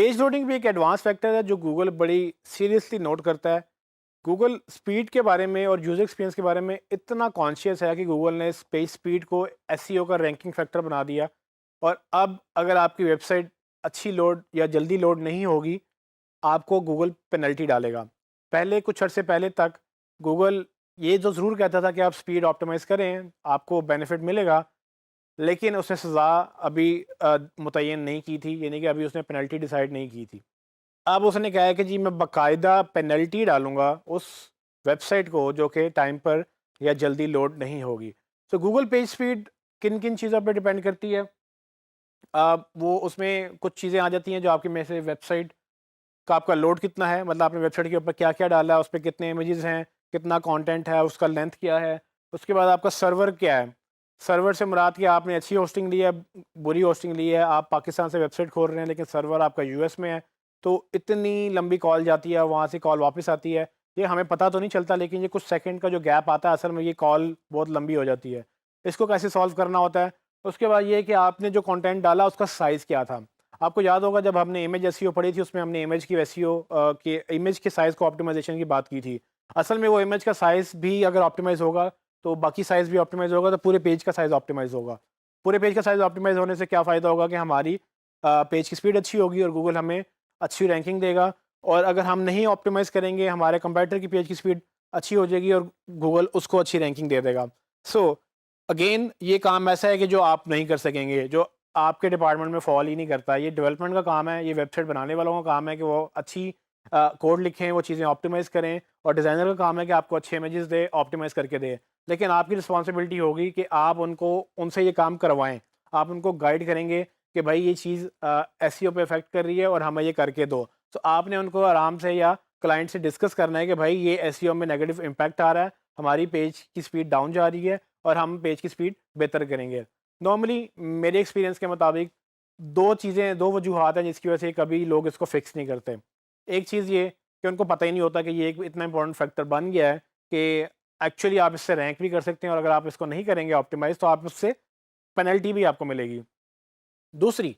Page loading भी एक advance factor है जो गूगल बड़ी सीरियसली नोट करता है। गूगल स्पीड के बारे में और यूज़र एक्सपीरियंस के बारे में इतना कॉन्शियस है कि गूगल ने इस पेज स्पीड को एसईओ का रैंकिंग फैक्टर बना दिया। और अब अगर आपकी वेबसाइट अच्छी लोड या जल्दी लोड नहीं होगी, आपको गूगल पेनल्टी डालेगा। पहले कुछ अर्से पहले तक गूगल ये तो ज़रूर कहता था कि आप स्पीड ऑप्टिमाइज़ करें, आपको बेनिफिट मिलेगा, लेकिन उसने सज़ा अभी मुतय्यन नहीं की थी, यानी कि अभी उसने पेनल्टी डिसाइड नहीं की थी। अब उसने कहा है कि जी मैं बाकायदा पेनल्टी डालूँगा उस वेबसाइट को जो कि टाइम पर या जल्दी लोड नहीं होगी। तो गूगल पेज स्पीड किन-किन चीज़ों पे डिपेंड करती है? वो उसमें कुछ चीज़ें आ जाती हैं जो आपकी में से वेबसाइट का आपका लोड कितना है, मतलब आपने वेबसाइट के ऊपर क्या-क्या डाला है, उस पे कितने इमेजेस हैं, कितना कंटेंट है, उसका लेंथ क्या है। उसके बाद आपका सर्वर क्या है। सर्वर से मुराद कि आपने अच्छी होस्टिंग ली है, बुरी होस्टिंग ली है, आप पाकिस्तान से वेबसाइट खोल रहे हैं लेकिन सर्वर आपका यूएस में है, तो इतनी लंबी कॉल जाती है, वहाँ से कॉल वापस आती है। ये हमें पता तो नहीं चलता, लेकिन ये कुछ सेकंड का जो गैप आता है, असल में ये कॉल बहुत लंबी हो जाती है। इसको कैसे सॉल्व करना होता है? उसके बाद ये है कि आपने जो कंटेंट डाला उसका साइज़ क्या था? आपको याद होगा जब हमने इमेज एसईओ पढ़ी थी, उसमें हमने इमेज की एसईओ के इमेज के साइज़ को ऑप्टिमाइज़ेशन की बात की थी। असल में वो इमेज का साइज़ भी अगर ऑप्टिमाइज़ होगा, तो बाकी साइज़ भी ऑप्टिमाइज़ होगा, तो पूरे पेज का साइज़ ऑप्टिमाइज़ होगा। पूरे पेज का साइज़ ऑप्टिमाइज़ होने से क्या फ़ायदा होगा कि हमारी पेज की स्पीड अच्छी होगी और गूगल हमें अच्छी रैंकिंग देगा। और अगर हम नहीं ऑप्टिमाइज़ करेंगे, हमारे कंपैरेटर की पेज की स्पीड अच्छी हो जाएगी और गूगल उसको अच्छी रैंकिंग दे देगा। सो अगेन ये काम ऐसा है कि जो आप नहीं कर सकेंगे, जो आपके डिपार्टमेंट में फॉल ही नहीं करता। ये डेवलपमेंट का काम है, ये वेबसाइट बनाने वालों का काम है कि वो अच्छी कोड लिखें, वो चीज़ें ऑप्टिमाइज़ करें, और डिज़ाइनर का काम है कि आपको अच्छे इमेजेस दे, ऑप्टिमाइज़ करके दे। लेकिन आपकी रिस्पॉन्सिबिलिटी होगी कि आप उनको उनसे ये काम करवाएँ। आप उनको गाइड करेंगे कि भाई ये चीज़ एसईओ पे इफ़ेक्ट कर रही है और हमें ये करके दो। तो आपने उनको आराम से या क्लाइंट से डिस्कस करना है कि भाई ये एसईओ में नेगेटिव इम्पैक्ट आ रहा है, हमारी पेज की स्पीड डाउन जा रही है और हम पेज की स्पीड बेहतर करेंगे। नॉर्मली मेरे एक्सपीरियंस के मुताबिक 2 चीज़ें, 2 वजूहात हैं जिसकी वजह से कभी लोग इसको फिक्स नहीं करते। एक चीज़ ये कि उनको पता ही नहीं होता कि ये एक इतना इंपॉर्टेंट फैक्टर बन गया है कि एक्चुअली आप इससे रैंक भी कर सकते हैं, और अगर आप इसको नहीं करेंगे ऑप्टिमाइज़, तो आप उससे पेनल्टी भी आपको मिलेगी। दूसरी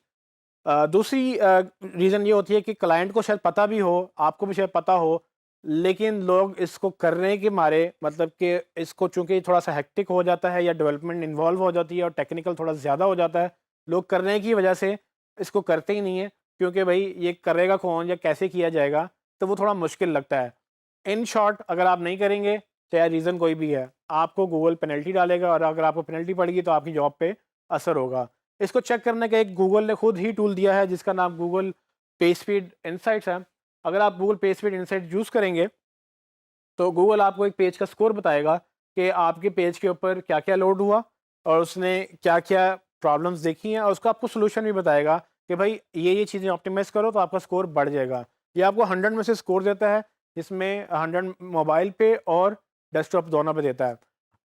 रीज़न ये होती है कि क्लाइंट को शायद पता भी हो, आपको भी शायद पता हो, लेकिन लोग इसको करने के मारे, मतलब कि इसको चूँकि थोड़ा-सा हेक्टिक हो जाता है या डेवलपमेंट इन्वॉल्व हो जाती है और टेक्निकल थोड़ा ज़्यादा हो जाता है, लोग करने की वजह से इसको करते ही नहीं हैं, क्योंकि भई ये करेगा कौन या कैसे किया जाएगा, तो वो थोड़ा मुश्किल लगता है। इन शॉर्ट अगर आप नहीं करेंगे, चाहे रीज़न कोई भी है, आपको गूगल पेनल्टी डालेगा, और अगर आपको पेनल्टी पड़ेगी तो आपकी जॉब पे असर होगा। इसको चेक करने का एक गूगल ने खुद ही टूल दिया है जिसका नाम गूगल पेज स्पीड इनसाइट्स है। अगर आप Google page speed insight use करेंगे, तो गूगल आपको एक पेज का स्कोर बताएगा कि आपके पेज के ऊपर क्या-क्या लोड हुआ और उसने क्या-क्या प्रॉब्लम्स देखी हैं, और उसका आपको सॉल्यूशन भी बताएगा कि भाई ये चीज़ें ऑप्टिमाइज़ करो तो आपका स्कोर बढ़ जाएगा। ये आपको 100 में से स्कोर देता है, जिसमें 100 मोबाइल पे और डेस्कटॉप दोनों पे देता है।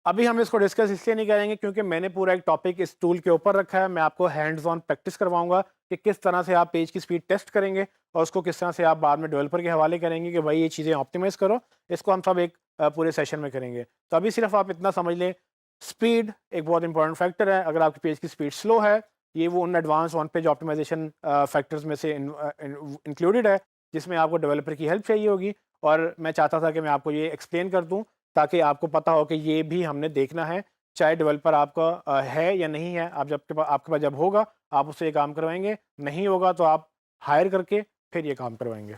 अभी हम इसको डिस्कस इसलिए नहीं करेंगे क्योंकि मैंने पूरा एक टॉपिक इस टूल के ऊपर रखा है। मैं आपको हैंड्स ऑन प्रैक्टिस करवाऊँगा कि किस तरह से आप पेज की स्पीड टेस्ट करेंगे और उसको किस तरह से आप बाद में डेवलपर के हवाले करेंगे कि भाई ये चीज़ें ऑप्टिमाइज़ करो। इसको हम सब एक पूरे सेशन में करेंगे। तो अभी सिर्फ आप इतना समझ लें, स्पीड एक बहुत इंपॉर्टेंट फैक्टर है। अगर आपकी पेज की स्पीड स्लो है, ये वो उन advance one page optimization factors में से इंक्लूडेड है, जिसमें आपको डेवलपर की हेल्प चाहिए होगी। और मैं चाहता था कि मैं आपको ये एक्सप्लेन कर दूँ ताकि आपको पता हो कि ये भी हमने देखना है, चाहे डेवलपर आपका है या नहीं है। आप जब आपके पास जब होगा, आप उससे ये काम करवाएँगे, नहीं होगा तो आप हायर करके फिर ये काम करवाएँगे।